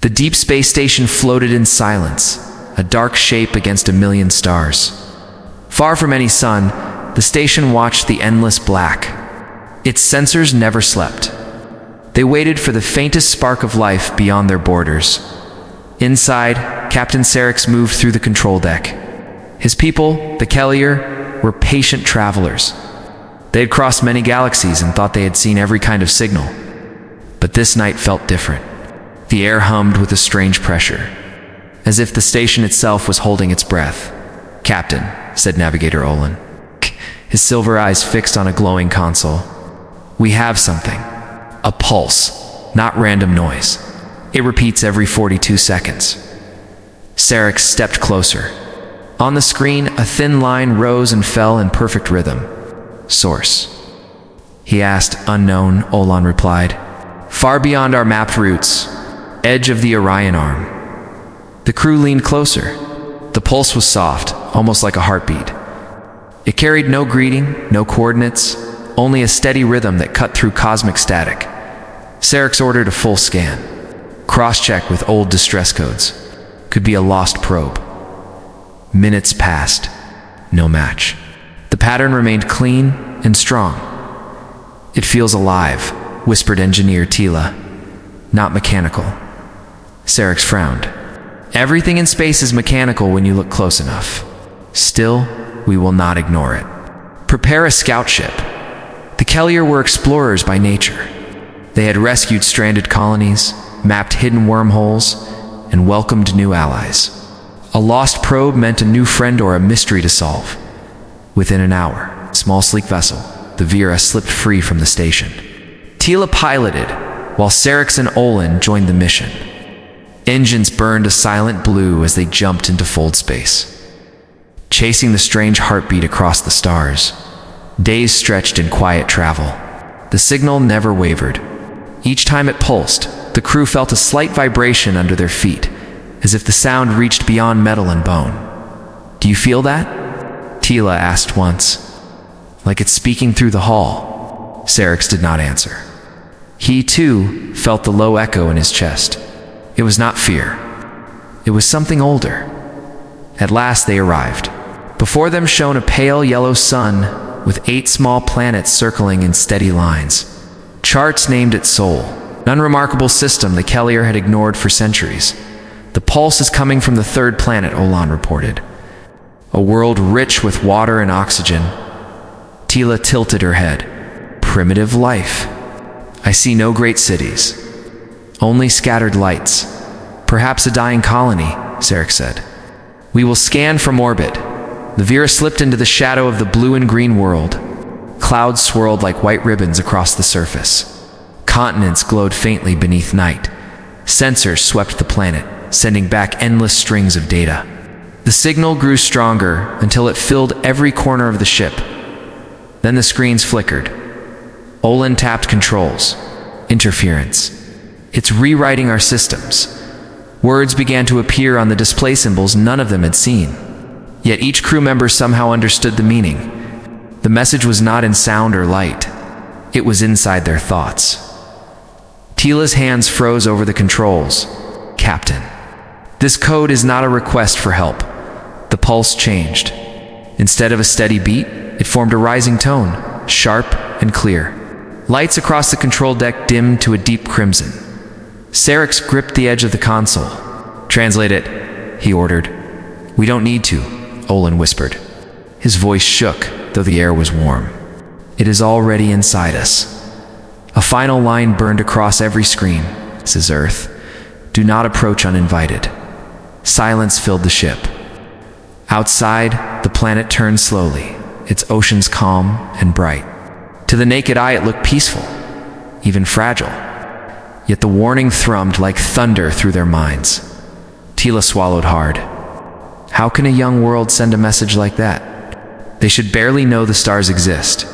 The deep space station floated in silence, a dark shape against a million stars. Far from any sun, the station watched the endless black. Its sensors never slept. They waited for the faintest spark of life beyond their borders. Inside, Captain Serix moved through the control deck. His people, the Kelyr, were patient travelers. They had crossed many galaxies and thought they had seen every kind of signal. But this night felt different. The air hummed with a strange pressure, as if the station itself was holding its breath. "Captain," said Navigator Olin, his silver eyes fixed on a glowing console. "We have something. A pulse, not random noise. It repeats every 42 seconds. Serix stepped closer. On the screen, a thin line rose and fell in perfect rhythm. "Source?" he asked. "Unknown," Olin replied. "Far beyond our mapped routes. Edge of the Orion Arm." The crew leaned closer. The pulse was soft, almost like a heartbeat. It carried no greeting, no coordinates, only a steady rhythm that cut through cosmic static. Serix ordered a full scan. Cross-check with old distress codes. Could be a lost probe. Minutes passed. No match. The pattern remained clean and strong. "It feels alive," whispered engineer Tila. "Not mechanical." Serix frowned. "Everything in space is mechanical when you look close enough. Still, we will not ignore it. Prepare a scout ship." The Kelyr were explorers by nature. They had rescued stranded colonies, mapped hidden wormholes, and welcomed new allies. A lost probe meant a new friend or a mystery to solve. Within an hour, small sleek vessel, the Vera, slipped free from the station. Tila piloted, while Serix and Olin joined the mission. Engines burned a silent blue as they jumped into fold space, chasing the strange heartbeat across the stars. Days stretched in quiet travel. The signal never wavered. Each time it pulsed, the crew felt a slight vibration under their feet, as if the sound reached beyond metal and bone. "Do you feel that?" Tila asked once. "Like it's speaking through the hall." Serix did not answer. He, too, felt the low echo in his chest. It was not fear. It was something older. At last they arrived. Before them shone a pale yellow sun with 8 small planets circling in steady lines. Charts named it Sol, an unremarkable system the Kelyr had ignored for centuries. "The pulse is coming from the 3rd planet," Olin reported. "A world rich with water and oxygen." Tila tilted her head. "Primitive life. I see no great cities. Only scattered lights. Perhaps a dying colony," Serix said. "We will scan from orbit." The Vera slipped into the shadow of the blue and green world. Clouds swirled like white ribbons across the surface. Continents glowed faintly beneath night. Sensors swept the planet, sending back endless strings of data. The signal grew stronger until it filled every corner of the ship. Then the screens flickered. Olin tapped controls. Interference. "It's rewriting our systems." Words began to appear on the display symbols none of them had seen. Yet each crew member somehow understood the meaning. The message was not in sound or light. It was inside their thoughts. Tila's hands froze over the controls. "Captain, this code is not a request for help." The pulse changed. Instead of a steady beat, it formed a rising tone, sharp and clear. Lights across the control deck dimmed to a deep crimson. Serix gripped the edge of the console. "Translate it," he ordered. "We don't need to," Olin whispered. His voice shook, though the air was warm. "It is already inside us." A final line burned across every screen. "Says Earth, do not approach uninvited." Silence filled the ship. Outside, the planet turned slowly, its oceans calm and bright. To the naked eye it looked peaceful, even fragile. Yet the warning thrummed like thunder through their minds. Tila swallowed hard. How can a young world send a message like that? They should barely know the stars exist.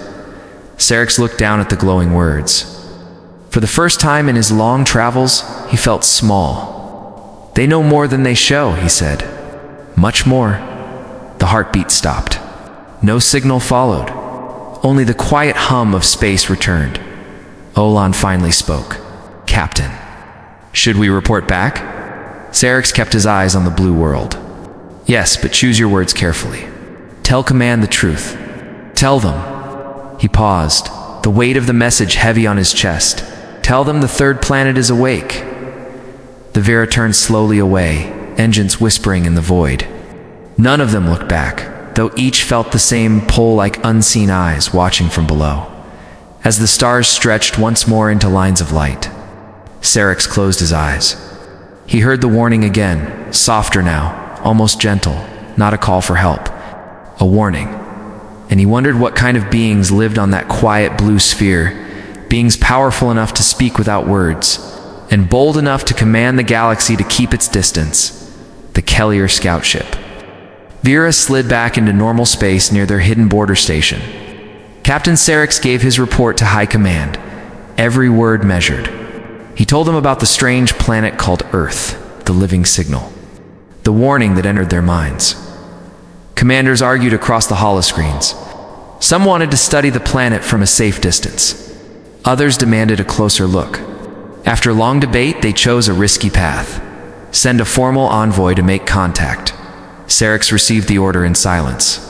Serix looked down at the glowing words. For the first time in his long travels, he felt small. "They know more than they show," he said. "Much more." The heartbeat stopped. No signal followed. Only the quiet hum of space returned. Olin finally spoke. "Captain, should we report back?" Serix kept his eyes on the blue world. Yes, but choose your words carefully. Tell command the truth. Tell them. He paused, the weight of the message heavy on his chest. Tell them the third planet is awake. The Vera turned slowly away, engines whispering in the void. None of them looked back, though each felt the same pull like unseen eyes watching from below. As the stars stretched once more into lines of light, Serix closed his eyes. He heard the warning again, softer now, almost gentle, not a call for help, a warning. And he wondered what kind of beings lived on that quiet blue sphere, beings powerful enough to speak without words, and bold enough to command the galaxy to keep its distance. The Kelyr scout ship. Vera slid back into normal space near their hidden border station. Captain Serix gave his report to High Command, every word measured. He told them about the strange planet called Earth, the living signal, the warning that entered their minds. Commanders argued across the holoscreens. Some wanted to study the planet from a safe distance. Others demanded a closer look. After long debate, they chose a risky path. Send a formal envoy to make contact. Serix received the order in silence.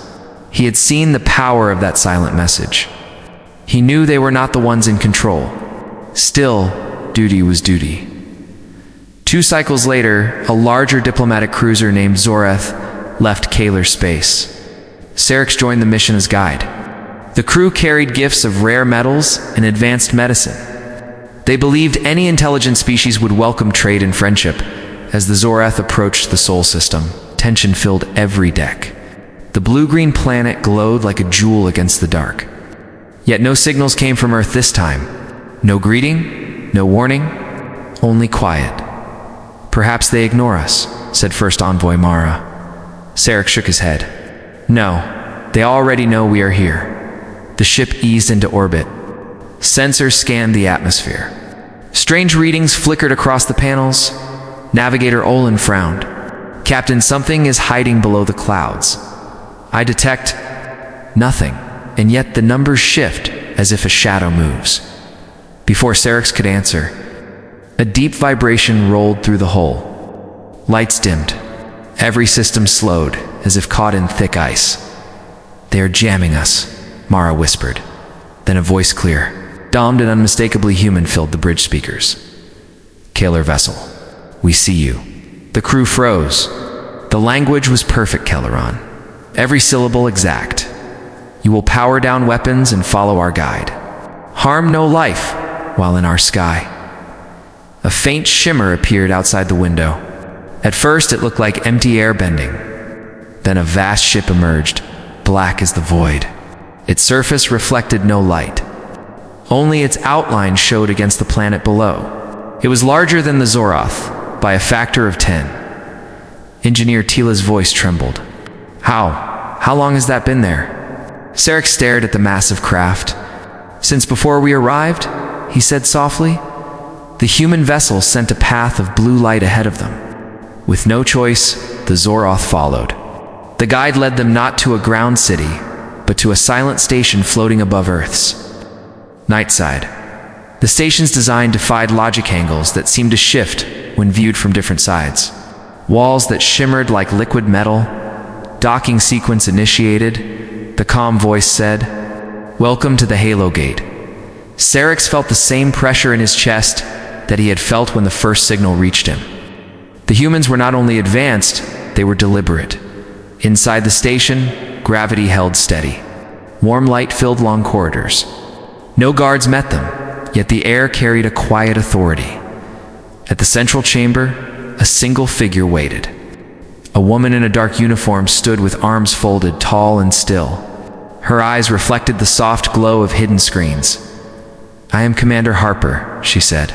He had seen the power of that silent message. He knew they were not the ones in control. Still, duty was duty. 2 cycles later, a larger diplomatic cruiser named Zoreth left Kelyr space. Serix joined the mission as guide. The crew carried gifts of rare metals and advanced medicine. They believed any intelligent species would welcome trade and friendship. As the Zoreth approached the Sol system, tension filled every deck. The blue-green planet glowed like a jewel against the dark. Yet no signals came from Earth this time. No greeting, no warning, only quiet. Perhaps they ignore us, said First Envoy Mara. Serix shook his head. No, they already know we are here. The ship eased into orbit. Sensors scanned the atmosphere. Strange readings flickered across the panels. Navigator Olin frowned. Captain, something is hiding below the clouds. I detect nothing, and yet the numbers shift as if a shadow moves. Before Serix could answer, a deep vibration rolled through the hull. Lights dimmed. Every system slowed, as if caught in thick ice. They are jamming us, Mara whispered. Then a voice clear, domed and unmistakably human, filled the bridge speakers. Kelyr vessel, we see you. The crew froze. The language was perfect, Kelyron. Every syllable exact. You will power down weapons and follow our guide. Harm no life while in our sky. A faint shimmer appeared outside the window. At first, it looked like empty air bending. Then a vast ship emerged, black as the void. Its surface reflected no light. Only its outline showed against the planet below. It was larger than the Zoroth, by a factor of 10. Engineer Tila's voice trembled. How long has that been there? Serix stared at the massive craft. Since before we arrived, he said softly. The human vessel sent a path of blue light ahead of them. With no choice, the Zoroth followed. The guide led them not to a ground city, but to a silent station floating above Earth's. Nightside. The station's design defied logic angles that seemed to shift when viewed from different sides. Walls that shimmered like liquid metal. Docking sequence initiated. The calm voice said, "Welcome to the Halo Gate." Serix felt the same pressure in his chest that he had felt when the first signal reached him. The humans were not only advanced, they were deliberate. Inside the station, gravity held steady. Warm light filled long corridors. No guards met them, yet the air carried a quiet authority. At the central chamber, a single figure waited. A woman in a dark uniform stood with arms folded, tall and still. Her eyes reflected the soft glow of hidden screens. "I am Commander Harper," she said.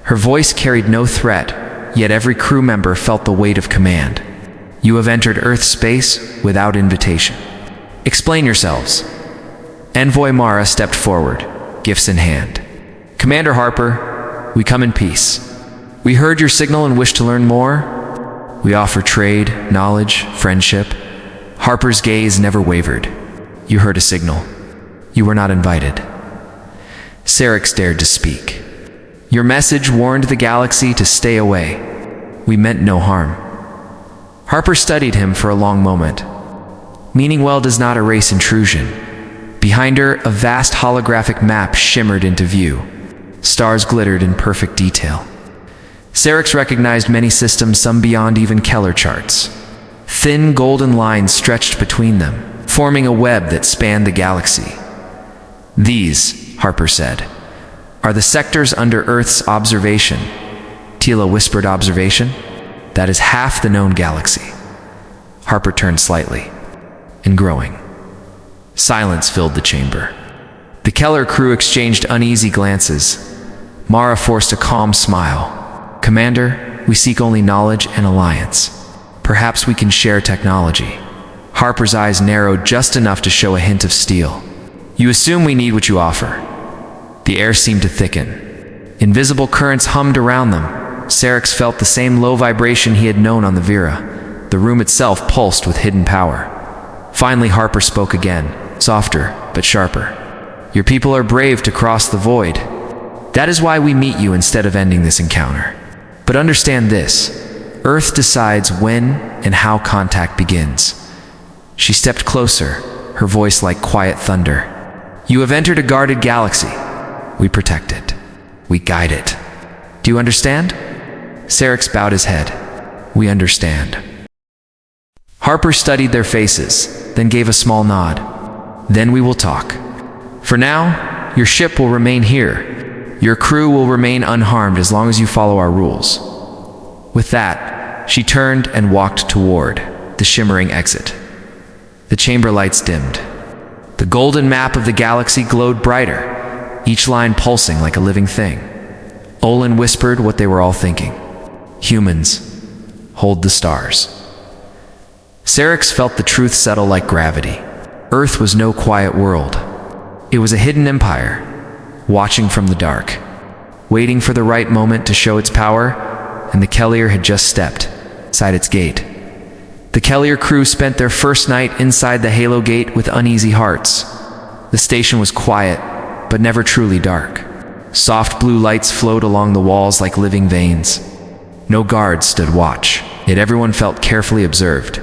Her voice carried no threat, yet every crew member felt the weight of command. "You have entered Earth space without invitation. Explain yourselves." Envoy Mara stepped forward, gifts in hand. "Commander Harper, we come in peace. We heard your signal and wish to learn more. We offer trade, knowledge, friendship." Harper's gaze never wavered. "You heard a signal. You were not invited." Serix dared to speak. "Your message warned the galaxy to stay away. We meant no harm. Harper studied him for a long moment. Meaning well does not erase intrusion. Behind her, a vast holographic map shimmered into view. Stars glittered in perfect detail. Serix recognized many systems, some beyond even Kelyr charts. Thin golden lines stretched between them, forming a web that spanned the galaxy. These, Harper said, are the sectors under Earth's observation. Tila whispered, observation? That is half the known galaxy. Harper turned slightly, and growing. Silence filled the chamber. The Kelyr crew exchanged uneasy glances. Mara forced a calm smile. Commander, we seek only knowledge and alliance. Perhaps we can share technology. Harper's eyes narrowed just enough to show a hint of steel. You assume we need what you offer. The air seemed to thicken. Invisible currents hummed around them. Serix felt the same low vibration he had known on the Vera. The room itself pulsed with hidden power. Finally, Harper spoke again, softer but sharper. Your people are brave to cross the void. That is why we meet you instead of ending this encounter. But understand this, Earth decides when and how contact begins. She stepped closer, her voice like quiet thunder. You have entered a guarded galaxy. We protect it. We guide it. Do you understand? Serix bowed his head. We understand. Harper studied their faces, then gave a small nod. Then we will talk. For now, your ship will remain here. Your crew will remain unharmed as long as you follow our rules. With that, she turned and walked toward the shimmering exit. The chamber lights dimmed. The golden map of the galaxy glowed brighter, each line pulsing like a living thing. Olin whispered what they were all thinking. Humans, hold the stars. Serix felt the truth settle like gravity. Earth was no quiet world. It was a hidden empire, watching from the dark, waiting for the right moment to show its power, and the Kelyr had just stepped inside its gate. The Kelyr crew spent their first night inside the Halo Gate with uneasy hearts. The station was quiet, but never truly dark. Soft blue lights flowed along the walls like living veins. No guards stood watch, yet everyone felt carefully observed.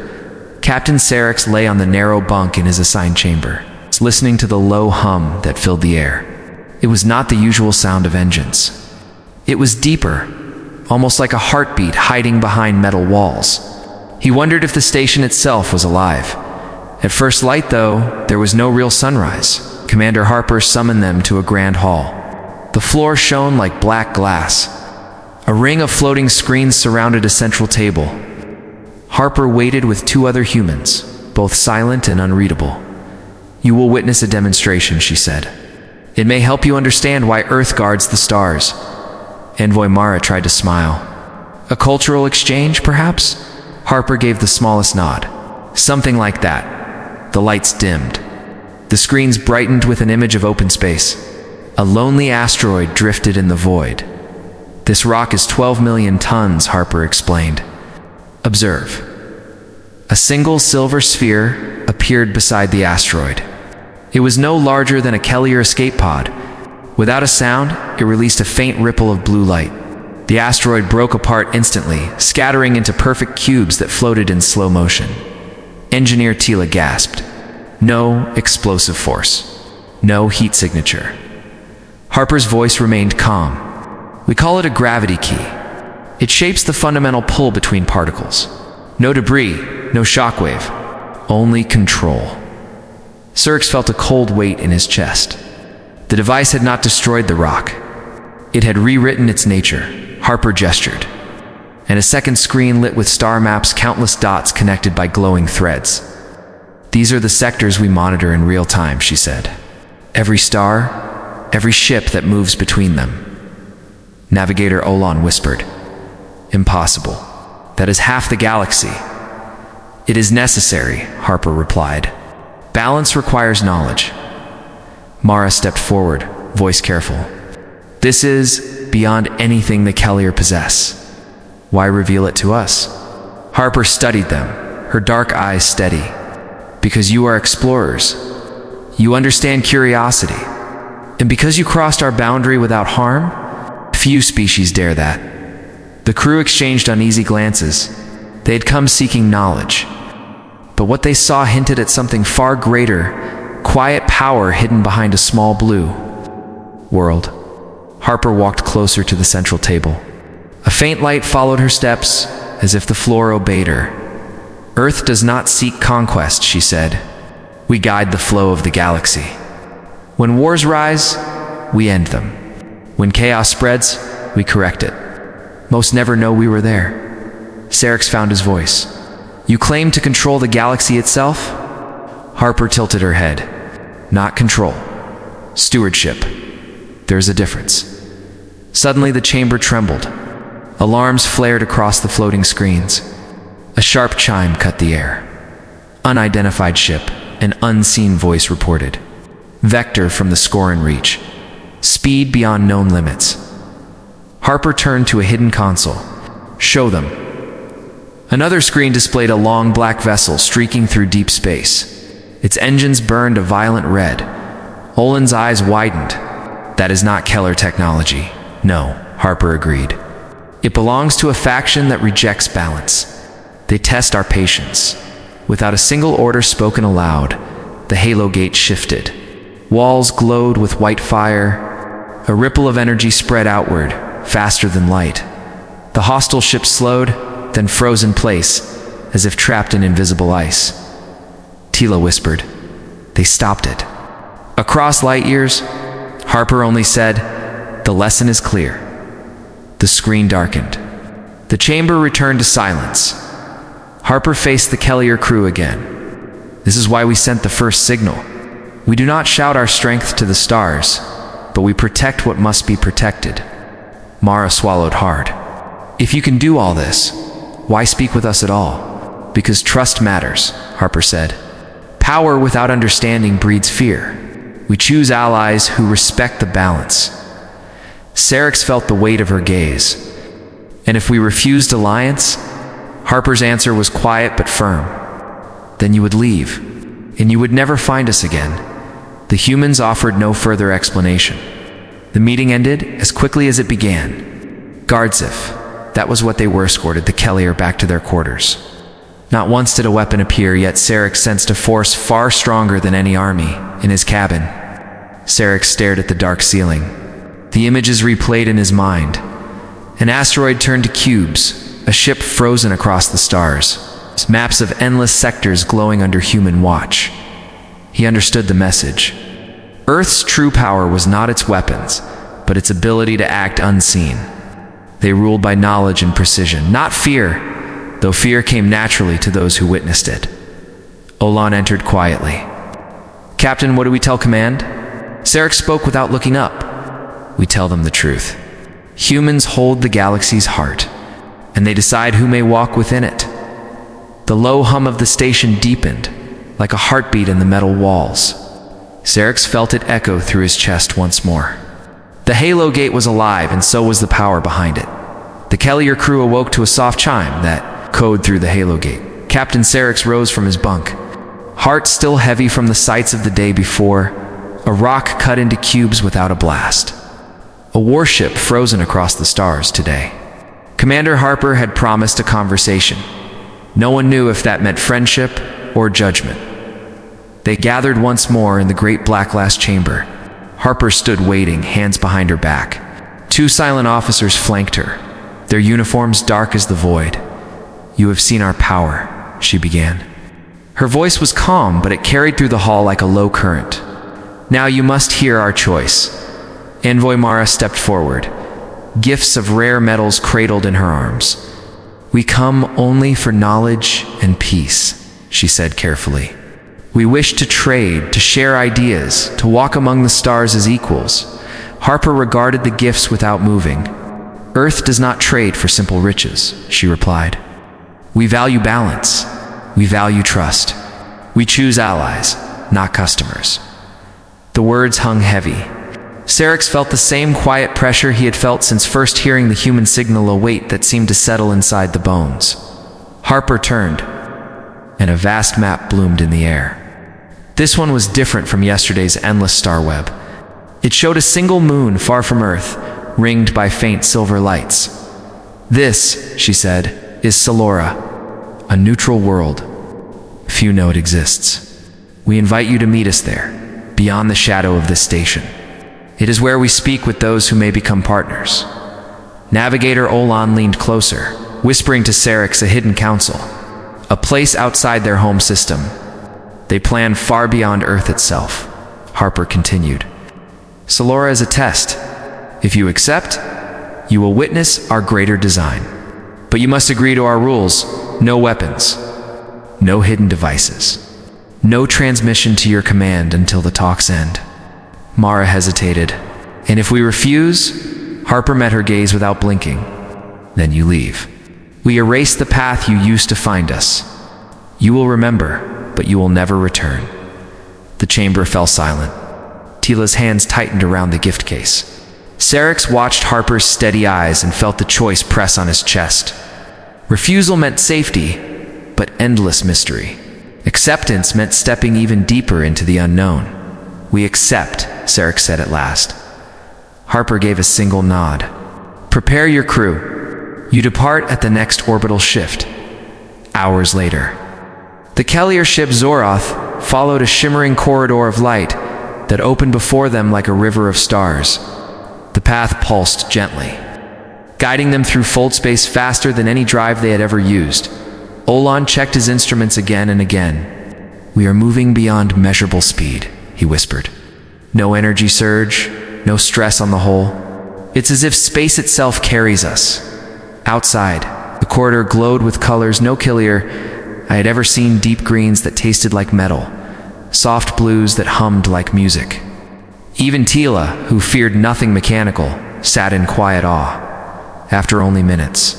Captain Serix lay on the narrow bunk in his assigned chamber, listening to the low hum that filled the air. It was not the usual sound of engines. It was deeper, almost like a heartbeat hiding behind metal walls. He wondered if the station itself was alive. At first light, though, there was no real sunrise. Commander Harper summoned them to a grand hall. The floor shone like black glass. A ring of floating screens surrounded a central table. Harper waited with two other humans, both silent and unreadable. You will witness a demonstration, she said. It may help you understand why Earth guards the stars. Envoy Mara tried to smile. A cultural exchange, perhaps? Harper gave the smallest nod. Something like that. The lights dimmed. The screens brightened with an image of open space. A lonely asteroid drifted in the void. This rock is 12 million tons, Harper explained. Observe. A single silver sphere appeared beside the asteroid. It was no larger than a Kelyr escape pod. Without a sound, it released a faint ripple of blue light. The asteroid broke apart instantly, scattering into perfect cubes that floated in slow motion. Engineer Tila gasped. No explosive force. No heat signature. Harper's voice remained calm. We call it a gravity key. It shapes the fundamental pull between particles. No debris, no shockwave, only control. Serix felt a cold weight in his chest. The device had not destroyed the rock. It had rewritten its nature. Harper gestured, and a second screen lit with star maps, countless dots connected by glowing threads. These are the sectors we monitor in real time, she said. Every star, every ship that moves between them. Navigator Olin whispered. Impossible. That is half the galaxy. It is necessary, Harper replied. Balance requires knowledge. Mara stepped forward, voice careful. This is beyond anything the Kelyr possess. Why reveal it to us? Harper studied them, her dark eyes steady. Because you are explorers. You understand curiosity. And because you crossed our boundary without harm, few species dare that. The crew exchanged uneasy glances. They had come seeking knowledge. But what they saw hinted at something far greater, quiet power hidden behind a small blue world. Harper walked closer to the central table. A faint light followed her steps, as if the floor obeyed her. "Earth does not seek conquest," she said. "We guide the flow of the galaxy. When wars rise, we end them. When chaos spreads, we correct it. Most never know we were there." Serix found his voice. "You claim to control the galaxy itself?" Harper tilted her head. "Not control. Stewardship. There's a difference." Suddenly the chamber trembled. Alarms flared across the floating screens. A sharp chime cut the air. "Unidentified ship," an unseen voice reported. "Vector from the Scorren reach. Speed beyond known limits." Harper turned to a hidden console. "Show them." Another screen displayed a long black vessel streaking through deep space. Its engines burned a violent red. Olin's eyes widened. "That is not Kelyr technology." "No," Harper agreed. "It belongs to a faction that rejects balance. They test our patience." Without a single order spoken aloud, the halo gate shifted. Walls glowed with white fire. A ripple of energy spread outward, faster than light. The hostile ship slowed, then froze in place, as if trapped in invisible ice. Tila whispered, "They stopped it." Across light years, Harper only said, "The lesson is clear." The screen darkened. The chamber returned to silence. Harper faced the Kelyr crew again. "This is why we sent the first signal. We do not shout our strength to the stars, but we protect what must be protected." Mara swallowed hard. "If you can do all this, why speak with us at all?" "Because trust matters," Harper said. "Power without understanding breeds fear. We choose allies who respect the balance." Serix felt the weight of her gaze. "And if we refused alliance?" Harper's answer was quiet but firm. "Then you would leave, and you would never find us again." The humans offered no further explanation. The meeting ended as quickly as it began. Guardsif, that was what they were, escorted the Kelyr back to their quarters. Not once did a weapon appear, yet Serix sensed a force far stronger than any army in his cabin. Serix stared at the dark ceiling. The images replayed in his mind. An asteroid turned to cubes, a ship frozen across the stars, maps of endless sectors glowing under human watch. He understood the message. Earth's true power was not its weapons, but its ability to act unseen. They ruled by knowledge and precision, not fear, though fear came naturally to those who witnessed it. Olan entered quietly. "Captain, what do we tell command?" Serix spoke without looking up. "We tell them the truth. Humans hold the galaxy's heart, and they decide who may walk within it." The low hum of the station deepened, like a heartbeat in the metal walls. Serix felt it echo through his chest once more. The halo gate was alive, and so was the power behind it. The Kelyr crew awoke to a soft chime that code through the halo gate. Captain Serix rose from his bunk, heart still heavy from the sights of the day before. A rock cut into cubes without a blast. A warship frozen across the stars today. Commander Harper had promised a conversation. No one knew if that meant friendship or judgment. They gathered once more in the great black glass chamber. Harper stood waiting, hands behind her back. Two silent officers flanked her, their uniforms dark as the void. "You have seen our power," she began. Her voice was calm, but it carried through the hall like a low current. "Now you must hear our choice." Envoy Mara stepped forward, gifts of rare metals cradled in her arms. "We come only for knowledge and peace," she said carefully. "We wish to trade, to share ideas, to walk among the stars as equals." Harper regarded the gifts without moving. "Earth does not trade for simple riches," she replied. "We value balance. We value trust. We choose allies, not customers." The words hung heavy. Serix felt the same quiet pressure he had felt since first hearing the human signal, a weight that seemed to settle inside the bones. Harper turned, and a vast map bloomed in the air. This one was different from yesterday's endless star web. It showed a single moon far from Earth, ringed by faint silver lights. "This," she said, "is Salora, a neutral world. Few know it exists. We invite you to meet us there, beyond the shadow of this station. It is where we speak with those who may become partners." Navigator Olan leaned closer, whispering to Serix a hidden council, a place outside their home system. They plan far beyond Earth itself. Harper continued. "Salora is a test. If you accept, you will witness our greater design. But you must agree to our rules. No weapons. No hidden devices. No transmission to your command until the talks end." Mara hesitated. "And if we refuse?" Harper met her gaze without blinking. "Then you leave. We erase the path you used to find us. You will remember, but you will never return." The chamber fell silent. Tila's hands tightened around the gift case. Serix watched Harper's steady eyes and felt the choice press on his chest. Refusal meant safety, but endless mystery. Acceptance meant stepping even deeper into the unknown. "We accept," Serix said at last. Harper gave a single nod. "Prepare your crew. You depart at the next orbital shift." Hours later, the Kelyr ship Zoroth followed a shimmering corridor of light that opened before them like a river of stars. The path pulsed gently, guiding them through fold space faster than any drive they had ever used. Olan checked his instruments again and again. "We are moving beyond measurable speed," he whispered. "No energy surge, no stress on the whole. It's as if space itself carries us." Outside, the corridor glowed with colors no Kelyr I had ever seen: deep greens that tasted like metal, soft blues that hummed like music. Even Tila, who feared nothing mechanical, sat in quiet awe. After only minutes,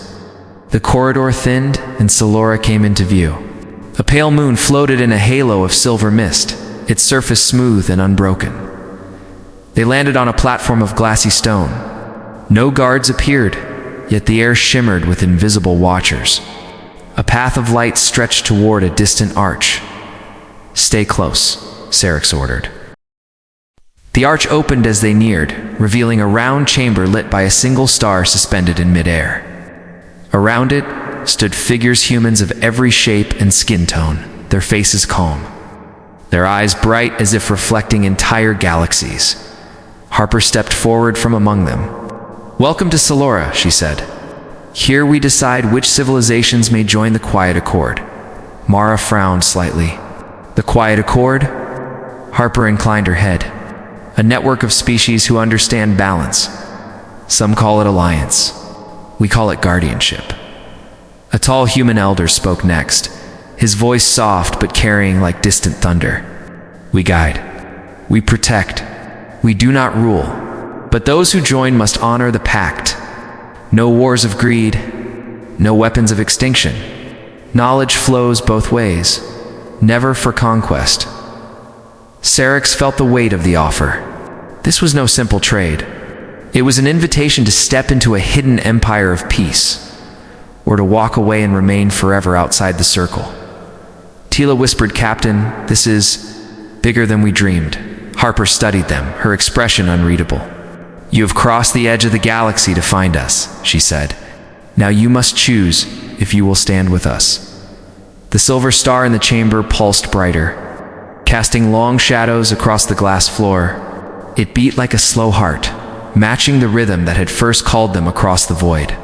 the corridor thinned and Salora came into view. A pale moon floated in a halo of silver mist, its surface smooth and unbroken. They landed on a platform of glassy stone. No guards appeared, yet the air shimmered with invisible watchers. A path of light stretched toward a distant arch. "Stay close," Serix ordered. The arch opened as they neared, revealing a round chamber lit by a single star suspended in midair. Around it stood figures, humans of every shape and skin tone, their faces calm, their eyes bright as if reflecting entire galaxies. Harper stepped forward from among them. "Welcome to Salora," she said. "Here we decide which civilizations may join the Quiet Accord." Mara frowned slightly. "The Quiet Accord?" Harper inclined her head. "A network of species who understand balance. Some call it alliance. We call it guardianship." A tall human elder spoke next, his voice soft but carrying like distant thunder. "We guide. We protect. We do not rule. But those who join must honor the pact. No wars of greed. No weapons of extinction. Knowledge flows both ways, never for conquest." Serix felt the weight of the offer. This was no simple trade. It was an invitation to step into a hidden empire of peace, or to walk away and remain forever outside the circle. Tila whispered, "Captain, this is bigger than we dreamed." Harper studied them, her expression unreadable. "You have crossed the edge of the galaxy to find us," she said. "Now you must choose if you will stand with us." The silver star in the chamber pulsed brighter, casting long shadows across the glass floor. It beat like a slow heart, matching the rhythm that had first called them across the void.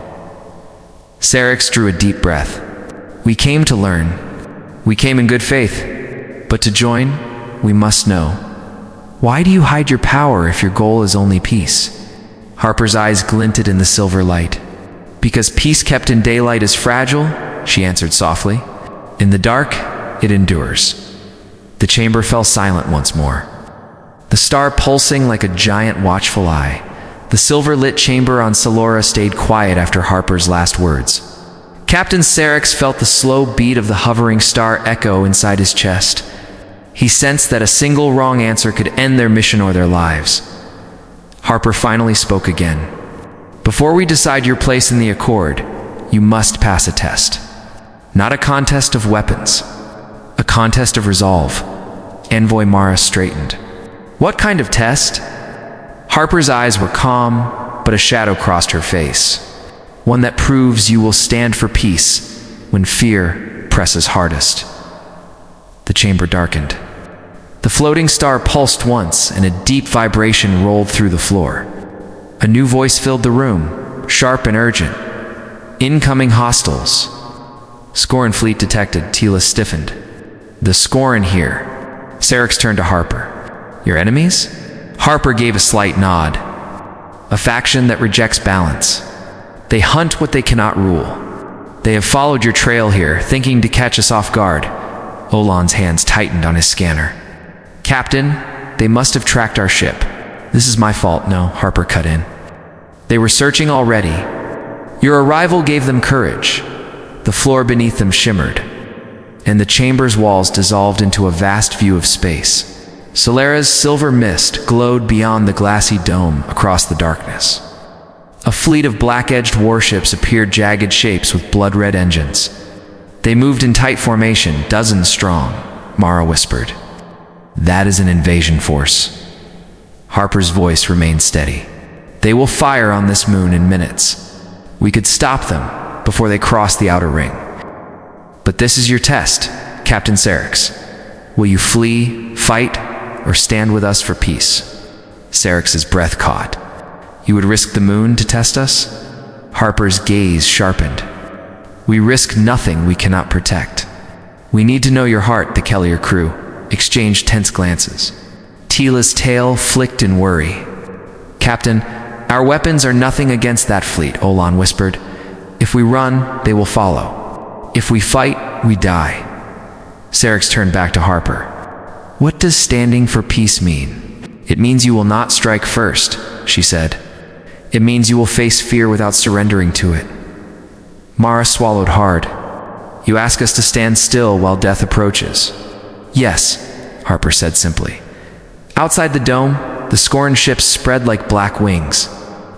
Serix drew a deep breath. "We came to learn. We came in good faith. But to join, we must know. Why do you hide your power if your goal is only peace?" Harper's eyes glinted in the silver light. "Because peace kept in daylight is fragile," she answered softly. "In the dark, it endures." The chamber fell silent once more, the star pulsing like a giant watchful eye. The silver-lit chamber on Salora stayed quiet after Harper's last words. Captain Serix felt the slow beat of the hovering star echo inside his chest. He sensed that a single wrong answer could end their mission or their lives. Harper finally spoke again. "Before we decide your place in the Accord, you must pass a test. Not a contest of weapons, a contest of resolve." Envoy Mara straightened. "What kind of test?" Harper's eyes were calm, but a shadow crossed her face. one that proves you will stand for peace when fear presses hardest. The chamber darkened. The floating star pulsed once, and a deep vibration rolled through the floor. A new voice filled the room, sharp and urgent. Incoming hostiles. Scorren fleet detected. Tila stiffened. The Scorren here. Serix turned to Harper. Your enemies? Harper gave a slight nod. A faction that rejects balance. They hunt what they cannot rule. They have followed your trail here, thinking to catch us off guard. Olan's hands tightened on his scanner. Captain, they must have tracked our ship. This is my fault. No, Harper cut in. They were searching already. Your arrival gave them courage. The floor beneath them shimmered, and the chamber's walls dissolved into a vast view of space. Solera's silver mist glowed beyond the glassy dome across the darkness. A fleet of black-edged warships appeared, jagged shapes with blood-red engines. They moved in tight formation, dozens strong, Mara whispered. That is an invasion force. Harper's voice remained steady. They will fire on this moon in minutes. We could stop them before they cross the outer ring. But this is your test, Captain Serix. Will you flee, fight, or stand with us for peace? Serix's breath caught. You would risk the moon to test us? Harper's gaze sharpened. We risk nothing we cannot protect. We need to know your heart. The Kelyr crew exchanged tense glances. Tila's tail flicked in worry. Captain, our weapons are nothing against that fleet, Olan whispered. If we run, they will follow. If we fight, we die. Serix turned back to Harper. What does standing for peace mean? It means you will not strike first, she said. It means you will face fear without surrendering to it. Mara swallowed hard. You ask us to stand still while death approaches. Yes, Harper said simply. Outside the dome, the Scorren ships spread like black wings.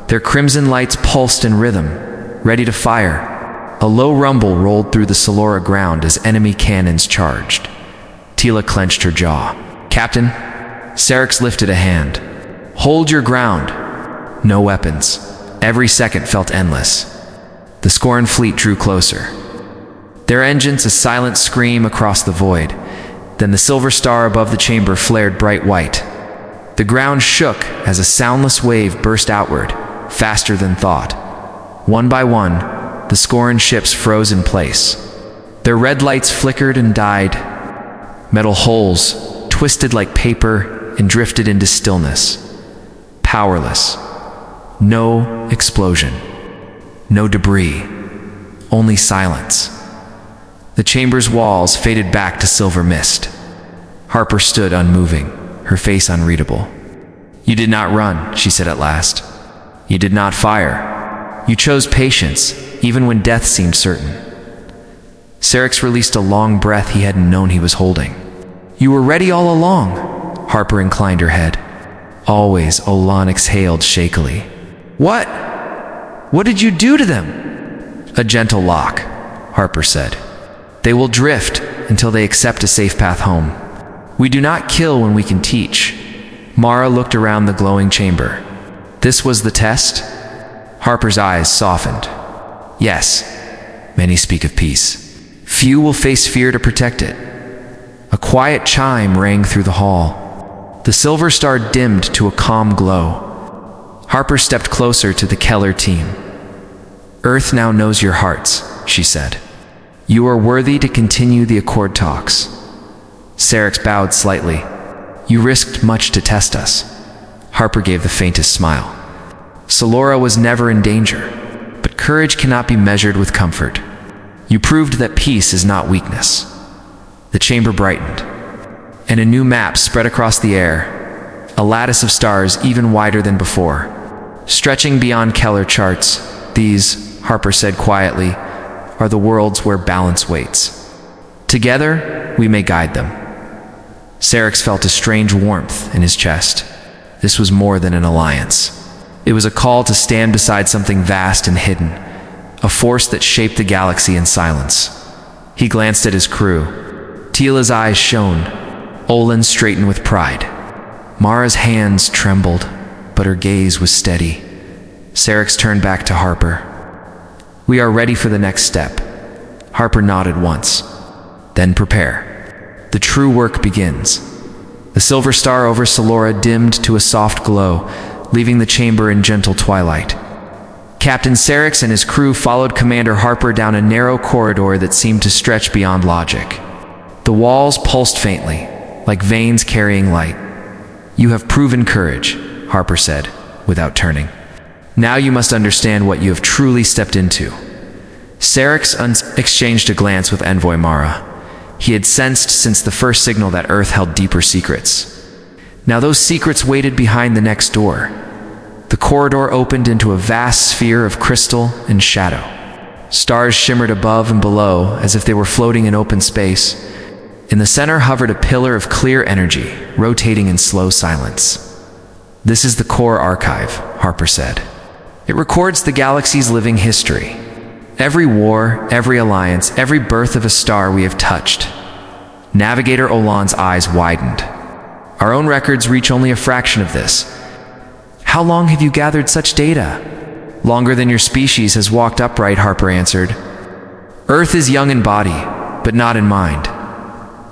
Their crimson lights pulsed in rhythm, ready to fire. A low rumble rolled through the Solora ground as enemy cannons charged. Tila clenched her jaw. Captain, Serix lifted a hand. Hold your ground. No weapons. Every second felt endless. The Scorren fleet drew closer. Their engines a silent scream across the void. Then the silver star above the chamber flared bright white. The ground shook as a soundless wave burst outward, faster than thought. One by one, the Scorren ships froze in place. Their red lights flickered and died. Metal hulls twisted like paper and drifted into stillness. Powerless. No explosion. No debris. Only silence. The chamber's walls faded back to silver mist. Harper stood unmoving, her face unreadable. You did not run, she said at last. You did not fire. You chose patience, even when death seemed certain. Serix released a long breath he hadn't known he was holding. You were ready all along. Harper inclined her head. Always, Olan exhaled shakily. What? What did you do to them? A gentle lock, Harper said. They will drift until they accept a safe path home. We do not kill when we can teach. Mara looked around the glowing chamber. This was the test? Harper's eyes softened. Yes, many speak of peace. Few will face fear to protect it. A quiet chime rang through the hall. The silver star dimmed to a calm glow. Harper stepped closer to the Kelyr team. Earth now knows your hearts, she said. You are worthy to continue the accord talks. Serix bowed slightly. You risked much to test us. Harper gave the faintest smile. Solora was never in danger, but courage cannot be measured with comfort. You proved that peace is not weakness. The chamber brightened, and a new map spread across the air, a lattice of stars even wider than before. Stretching beyond Kelyr charts, these, Harper said quietly, are the worlds where balance waits. Together, we may guide them. Serix felt a strange warmth in his chest. This was more than an alliance. It was a call to stand beside something vast and hidden, a force that shaped the galaxy in silence. He glanced at his crew. Tila's eyes shone. Olan straightened with pride. Mara's hands trembled, but her gaze was steady. Serix turned back to Harper. We are ready for the next step. Harper nodded once. Then prepare. The true work begins. The silver star over Selora dimmed to a soft glow, leaving the chamber in gentle twilight. Captain Serix and his crew followed Commander Harper down a narrow corridor that seemed to stretch beyond logic. The walls pulsed faintly, like veins carrying light. "You have proven courage," Harper said, without turning. "Now you must understand what you have truly stepped into." Serix exchanged a glance with Envoy Mara. He had sensed since the first signal that Earth held deeper secrets. Now those secrets waited behind the next door. The corridor opened into a vast sphere of crystal and shadow. Stars shimmered above and below as if they were floating in open space. In the center hovered a pillar of clear energy, rotating in slow silence. "This is the core archive," Harper said. "It records the galaxy's living history. Every war, every alliance, every birth of a star we have touched." Navigator Olan's eyes widened. "Our own records reach only a fraction of this. How long have you gathered such data?" "Longer than your species has walked upright," Harper answered. "Earth is young in body, but not in mind."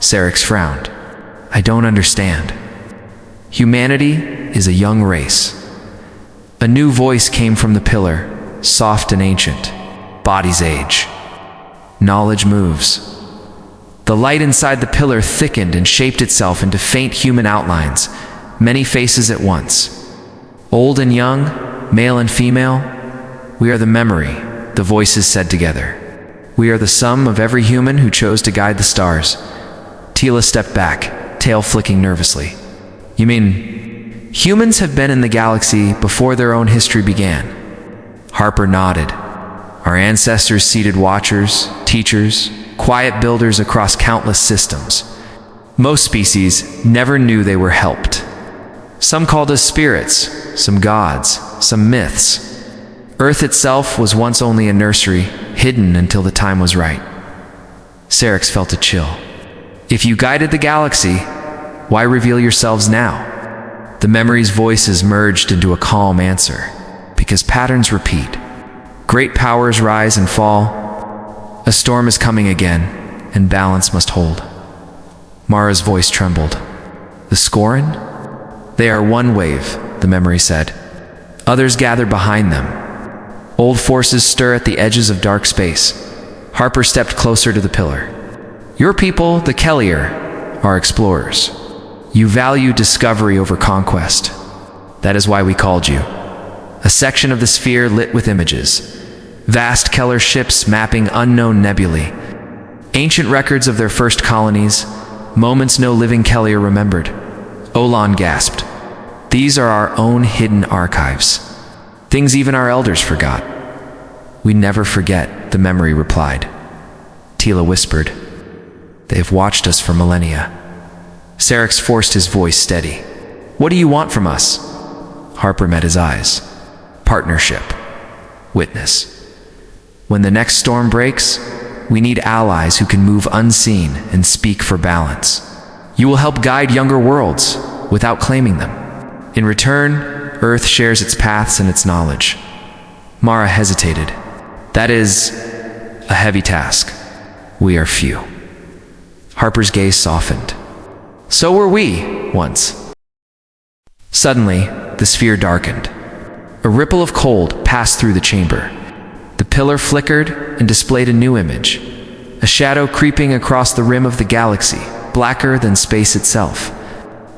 Serix frowned. "I don't understand." "Humanity is a young race." A new voice came from the pillar, soft and ancient. "Bodies age. Knowledge moves." The light inside the pillar thickened and shaped itself into faint human outlines, many faces at once. "Old and young, male and female, we are the memory," the voices said together. "We are the sum of every human who chose to guide the stars." Tila stepped back, tail flicking nervously. "You mean, humans have been in the galaxy before their own history began?" Harper nodded. "Our ancestors seated watchers, teachers, quiet builders across countless systems. Most species never knew they were helped. Some called us spirits, some gods, some myths. Earth itself was once only a nursery, hidden until the time was right." Serix felt a chill. "If you guided the galaxy, why reveal yourselves now?" The memory's voices merged into a calm answer. "Because patterns repeat. Great powers rise and fall. A storm is coming again, and balance must hold." Mara's voice trembled. "The Scorren? They are one wave," the memory said. "Others gather behind them. Old forces stir at the edges of dark space." Harper stepped closer to the pillar. "Your people, the Kelyr, are explorers. You value discovery over conquest. That is why we called you." A section of the sphere lit with images. Vast Kelyr ships mapping unknown nebulae. Ancient records of their first colonies, moments no living Kelyr remembered. Olan gasped. "These are our own hidden archives. Things even our elders forgot." "We never forget," the memory replied. Tila whispered. "They have watched us for millennia." Serix forced his voice steady. "What do you want from us?" Harper met his eyes. "Partnership. Witness. When the next storm breaks, we need allies who can move unseen and speak for balance. You will help guide younger worlds without claiming them. In return, Earth shares its paths and its knowledge." Mara hesitated. "That is a heavy task. We are few." Harper's gaze softened. "So were we, once." Suddenly, the sphere darkened. A ripple of cold passed through the chamber. The pillar flickered and displayed a new image. A shadow creeping across the rim of the galaxy, blacker than space itself.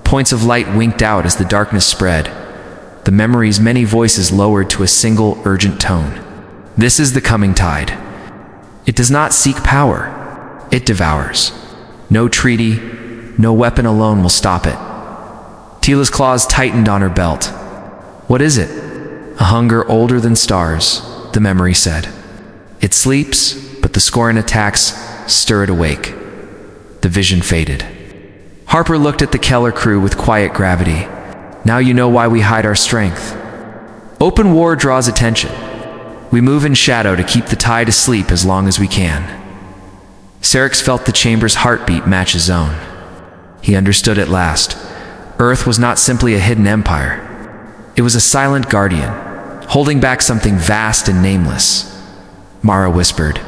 Points of light winked out as the darkness spread. The memory's many voices lowered to a single, urgent tone. "This is the coming tide. It does not seek power. It devours. No treaty, no weapon alone will stop it." Tila's claws tightened on her belt. "What is it?" "A hunger older than stars," the memory said. "It sleeps, but the Scorren attacks stir it awake." The vision faded. Harper looked at the Kelyr crew with quiet gravity. "Now you know why we hide our strength. Open war draws attention. We move in shadow to keep the tide asleep as long as we can." Serix felt the chamber's heartbeat match his own. He understood at last. Earth was not simply a hidden empire. It was a silent guardian, holding back something vast and nameless. Mara whispered.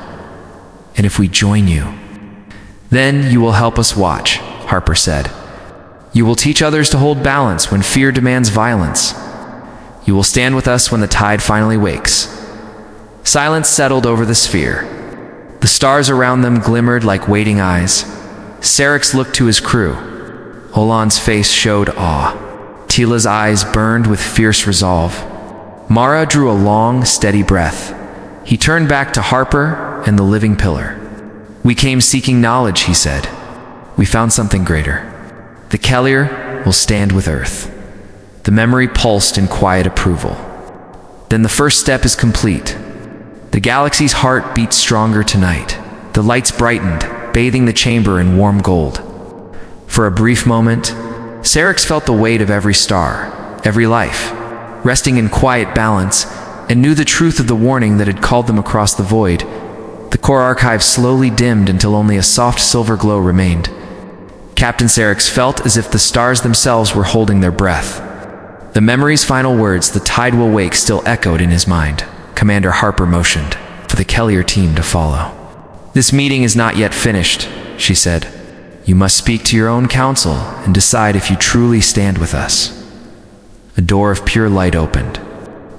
And if we join you? Then you will help us watch, Harper said. You will teach others to hold balance when fear demands violence. You will stand with us when the tide finally wakes. Silence settled over the sphere. The stars around them glimmered like waiting eyes. Serix looked to his crew. Olan's face showed awe. Tila's eyes burned with fierce resolve. Mara drew a long, steady breath. He turned back to Harper and the living pillar. We came seeking knowledge, he said. We found something greater. The Kelyr will stand with Earth. The memory pulsed in quiet approval. Then the first step is complete. The galaxy's heart beat stronger tonight. The lights brightened, bathing the chamber in warm gold. For a brief moment, Serix felt the weight of every star, every life, resting in quiet balance, and knew the truth of the warning that had called them across the void. The core archive slowly dimmed until only a soft silver glow remained. Captain Serix felt as if the stars themselves were holding their breath. The memory's final words, "The tide will wake," still echoed in his mind. Commander Harper motioned for the Kelyr team to follow. "This meeting is not yet finished," she said. "You must speak to your own council and decide if you truly stand with us." A door of pure light opened.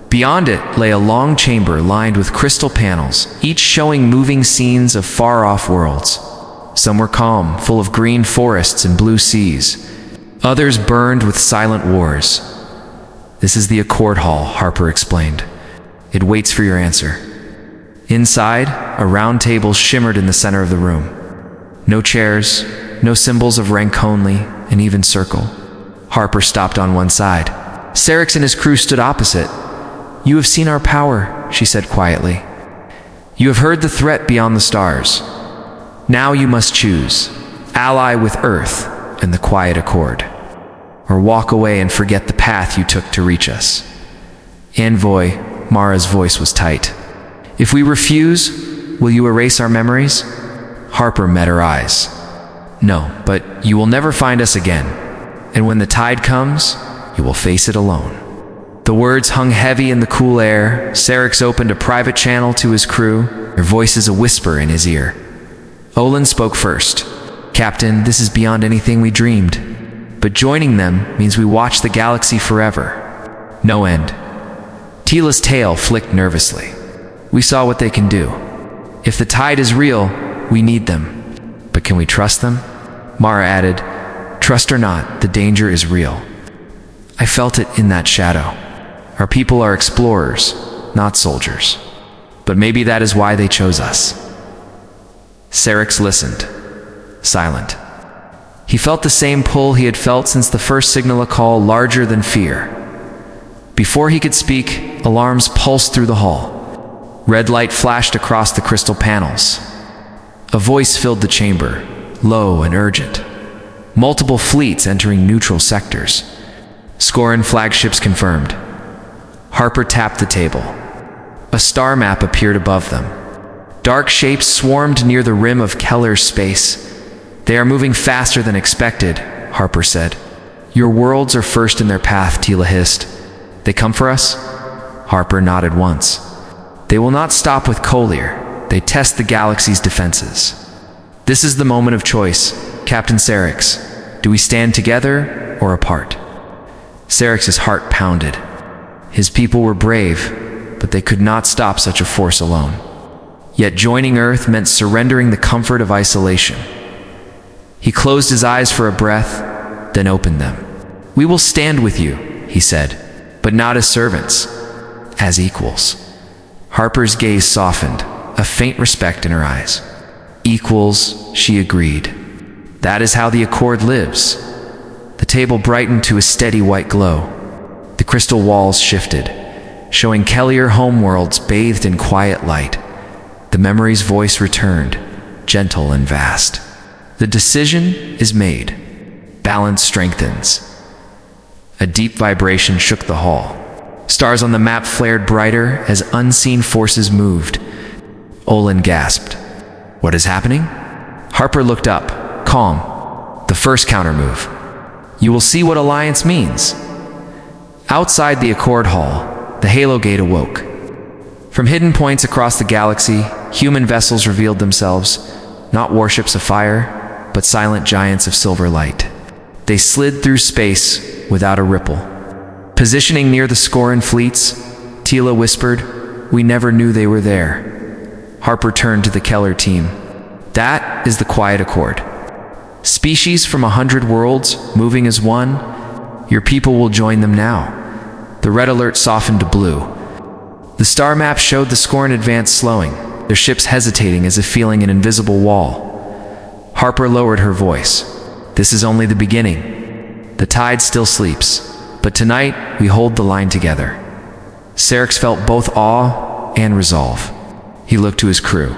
Beyond it lay a long chamber lined with crystal panels, each showing moving scenes of far-off worlds. Some were calm, full of green forests and blue seas. Others burned with silent wars. "This is the Accord Hall," Harper explained. "It waits for your answer." Inside, a round table shimmered in the center of the room. No chairs, no symbols of rank only, an even circle. Harper stopped on one side. Serix and his crew stood opposite. "You have seen our power," she said quietly. "You have heard the threat beyond the stars. Now you must choose, ally with Earth and the quiet Accord, or walk away and forget the path you took to reach us." "Envoy," Mara's voice was tight. "If we refuse, will you erase our memories?" Harper met her eyes. "No, but you will never find us again. And when the tide comes, you will face it alone." The words hung heavy in the cool air. Serix opened a private channel to his crew, their voices a whisper in his ear. Olan spoke first. "Captain, this is beyond anything we dreamed. But joining them means we watch the galaxy forever. No end." Tila's tail flicked nervously. "We saw what they can do. If the tide is real, we need them. But can we trust them?" Mara added, "Trust or not, the danger is real. I felt it in that shadow. Our people are explorers, not soldiers. But maybe that is why they chose us." Serix listened, silent. He felt the same pull he had felt since the first signal, a call larger than fear. Before he could speak, alarms pulsed through the hall. Red light flashed across the crystal panels. A voice filled the chamber, low and urgent. Multiple fleets entering neutral sectors. Scorren flagships confirmed. Harper tapped the table. A star map appeared above them. Dark shapes swarmed near the rim of Kelyr's space. "They are moving faster than expected," Harper said. "Your worlds are first in their path," Tila hissed. "They come for us?" Harper nodded once. "They will not stop with Kelyr. They test the galaxy's defenses. This is the moment of choice, Captain Serix. Do we stand together or apart?" Serix's heart pounded. His people were brave, but they could not stop such a force alone. Yet joining Earth meant surrendering the comfort of isolation. He closed his eyes for a breath, then opened them. "We will stand with you," he said, "but not as servants, as equals." Harper's gaze softened, a faint respect in her eyes. "Equals," she agreed. "That is how the Accord lives." The table brightened to a steady white glow. The crystal walls shifted, showing Kelyr homeworlds bathed in quiet light. The memory's voice returned, gentle and vast. "The decision is made. Balance strengthens." A deep vibration shook the hall. Stars on the map flared brighter as unseen forces moved. Olan gasped. "What is happening?" Harper looked up, calm. "The first countermove. You will see what alliance means." Outside the Accord Hall, the Halo Gate awoke. From hidden points across the galaxy, human vessels revealed themselves, not warships of fire, but silent giants of silver light. They slid through space without a ripple. Positioning near the Scorren fleets, Tila whispered, "We never knew they were there." Harper turned to the Kelyr team. "That is the Quiet Accord. Species from 100 worlds, moving as one. Your people will join them now." The red alert softened to blue. The star map showed the Scorren advance slowing, their ships hesitating as if feeling an invisible wall. Harper lowered her voice. "This is only the beginning. The tide still sleeps, but tonight we hold the line together." Serix felt both awe and resolve. He looked to his crew.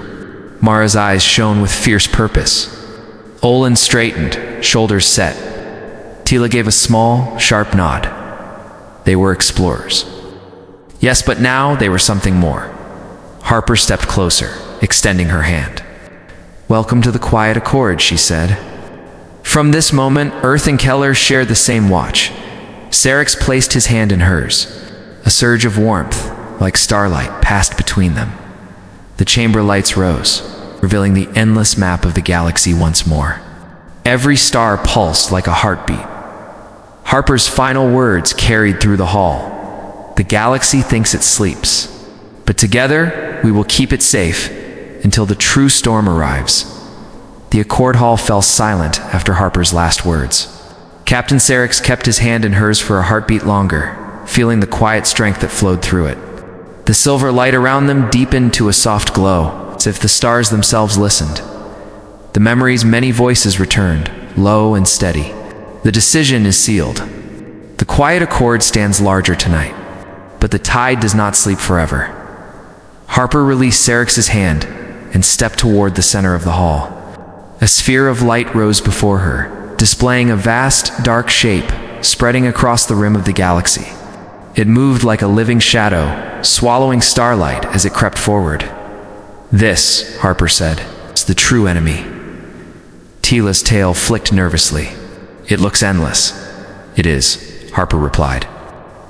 Mara's eyes shone with fierce purpose. Olin straightened, shoulders set. Tila gave a small, sharp nod. They were explorers. Yes, but now they were something more. Harper stepped closer, extending her hand. "Welcome to the Quiet Accord," she said. From this moment, Earth and Kelyr shared the same watch. Serix placed his hand in hers. A surge of warmth, like starlight, passed between them. The chamber lights rose, revealing the endless map of the galaxy once more. Every star pulsed like a heartbeat. Harper's final words carried through the hall. "The galaxy thinks it sleeps, but together we will keep it safe until the true storm arrives." The Accord Hall fell silent after Harper's last words. Captain Serix kept his hand in hers for a heartbeat longer, feeling the quiet strength that flowed through it. The silver light around them deepened to a soft glow, as if the stars themselves listened. The memory's many voices returned, low and steady. The decision is sealed. The Quiet Accord stands larger tonight, but the tide does not sleep forever. Harper released Serix's hand and stepped toward the center of the hall. A sphere of light rose before her, displaying a vast, dark shape spreading across the rim of the galaxy. It moved like a living shadow, swallowing starlight as it crept forward. "This," Harper said, "is the true enemy." Tila's tail flicked nervously. "It looks endless." "It is," Harper replied.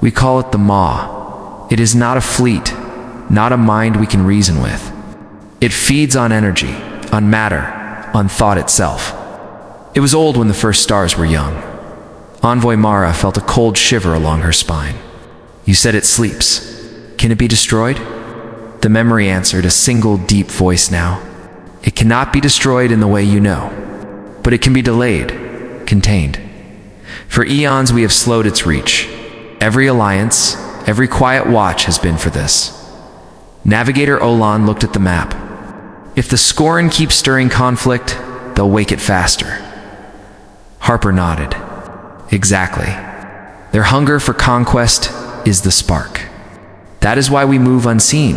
"We call it the Maw. It is not a fleet, not a mind we can reason with. It feeds on energy, on matter, on thought itself." It was old when the first stars were young. Envoy Mara felt a cold shiver along her spine. "You said it sleeps. Can it be destroyed?" The memory answered, a single deep voice now. "It cannot be destroyed in the way you know, but it can be delayed, contained. For eons we have slowed its reach. Every alliance, every quiet watch has been for this." Navigator Olan looked at the map. "If the Scorren keep stirring conflict, they'll wake it faster." Harper nodded. "Exactly. Their hunger for conquest is the spark. That is why we move unseen,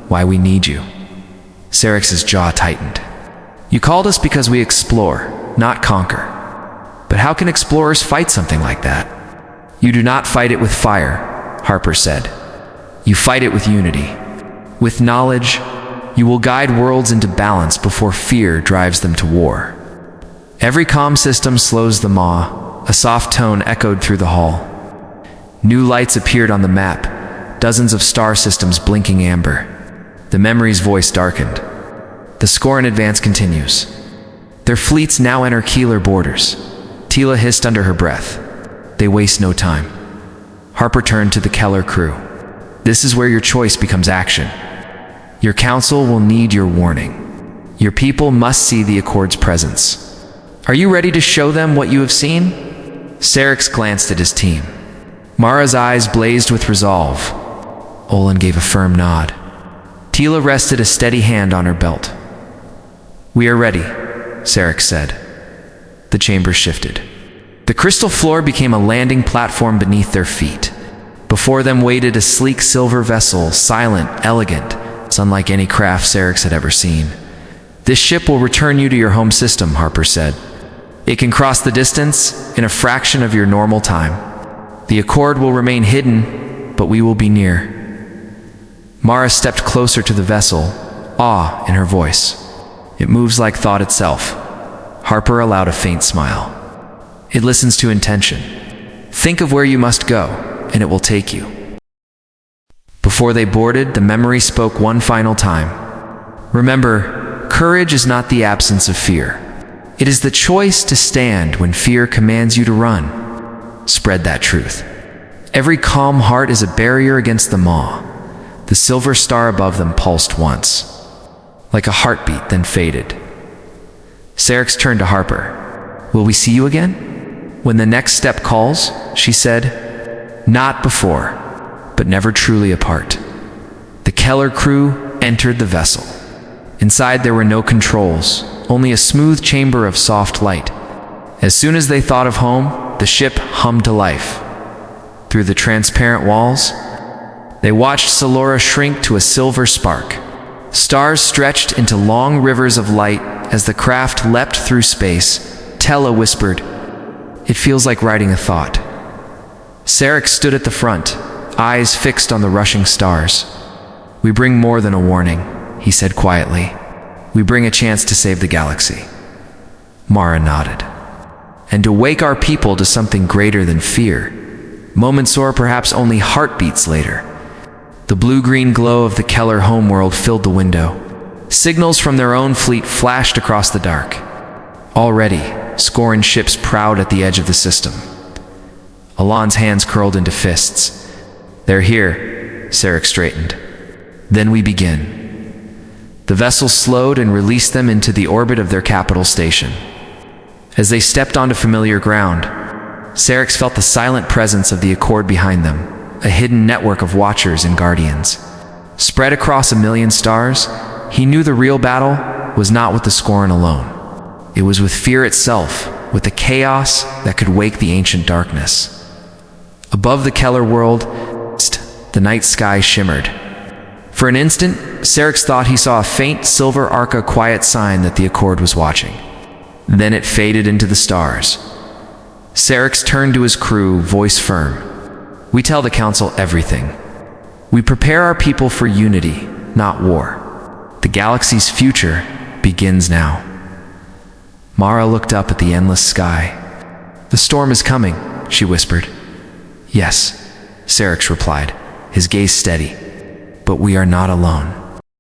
why we need you." Serix's jaw tightened. "You called us because we explore, not conquer. But how can explorers fight something like that?" "You do not fight it with fire," Harper said. "You fight it with unity. With knowledge, you will guide worlds into balance before fear drives them to war." Every comm system slows the Maw. A soft tone echoed through the hall. New lights appeared on the map, dozens of star systems blinking amber. The memory's voice darkened. "The Scorren advance continues. Their fleets now enter Kelyr borders." Tila hissed under her breath. "They waste no time." Harper turned to the Kelyr crew. "This is where your choice becomes action. Your council will need your warning. Your people must see the Accord's presence. Are you ready to show them what you have seen?" Serix glanced at his team. Mara's eyes blazed with resolve. Olin gave a firm nod. Tila rested a steady hand on her belt. "We are ready," Serix said. The chamber shifted. The crystal floor became a landing platform beneath their feet. Before them waited a sleek silver vessel, silent, elegant. It's unlike any craft Serix had ever seen. "This ship will return you to your home system," Harper said. "It can cross the distance in a fraction of your normal time. The Accord will remain hidden, but we will be near." Mara stepped closer to the vessel, awe in her voice. "It moves like thought itself." Harper allowed a faint smile. "It listens to intention. Think of where you must go, and it will take you." Before Before they boarded, the memory spoke one final time. Remember, courage is not the absence of fear. It is the choice to stand when fear commands you to run. Spread that truth. Every calm heart is a barrier against the maw. The silver star above them pulsed once, like a heartbeat, then faded. Serix turned to Harper. Will we see you again? When the next step calls, she said, not before, but never truly apart. The Kelyr crew entered the vessel. Inside there were no controls, only a smooth chamber of soft light. As soon as they thought of home, the ship hummed to life. Through the transparent walls, they watched Solora shrink to a silver spark. Stars stretched into long rivers of light as the craft leapt through space. Tella whispered, "It feels like writing a thought." Serix stood at the front, eyes fixed on the rushing stars. "We bring more than a warning," he said quietly. "We bring a chance to save the galaxy." Mara nodded. "And to wake our people to something greater than fear. Moments or perhaps only heartbeats later." The blue-green glow of the Kelyr homeworld filled the window. Signals from their own fleet flashed across the dark. Already, Scorren ships prowled at the edge of the system. Alon's hands curled into fists. "They're here," Serix straightened. "Then we begin." The vessel slowed and released them into the orbit of their capital station. As they stepped onto familiar ground, Serix felt the silent presence of the Accord behind them, a hidden network of watchers and guardians. Spread across a million stars, he knew the real battle was not with the Scorren alone. It was with fear itself, with the chaos that could wake the ancient darkness. Above the Kelyr world, the night sky shimmered. For an instant, Serix thought he saw a faint silver arc, a quiet sign that the Accord was watching. Then it faded into the stars. Serix turned to his crew, voice firm. "We tell the Council everything. We prepare our people for unity, not war. The galaxy's future begins now." Mara looked up at the endless sky. "The storm is coming," she whispered. "Yes," Serix replied, his gaze steady. "But we are not alone."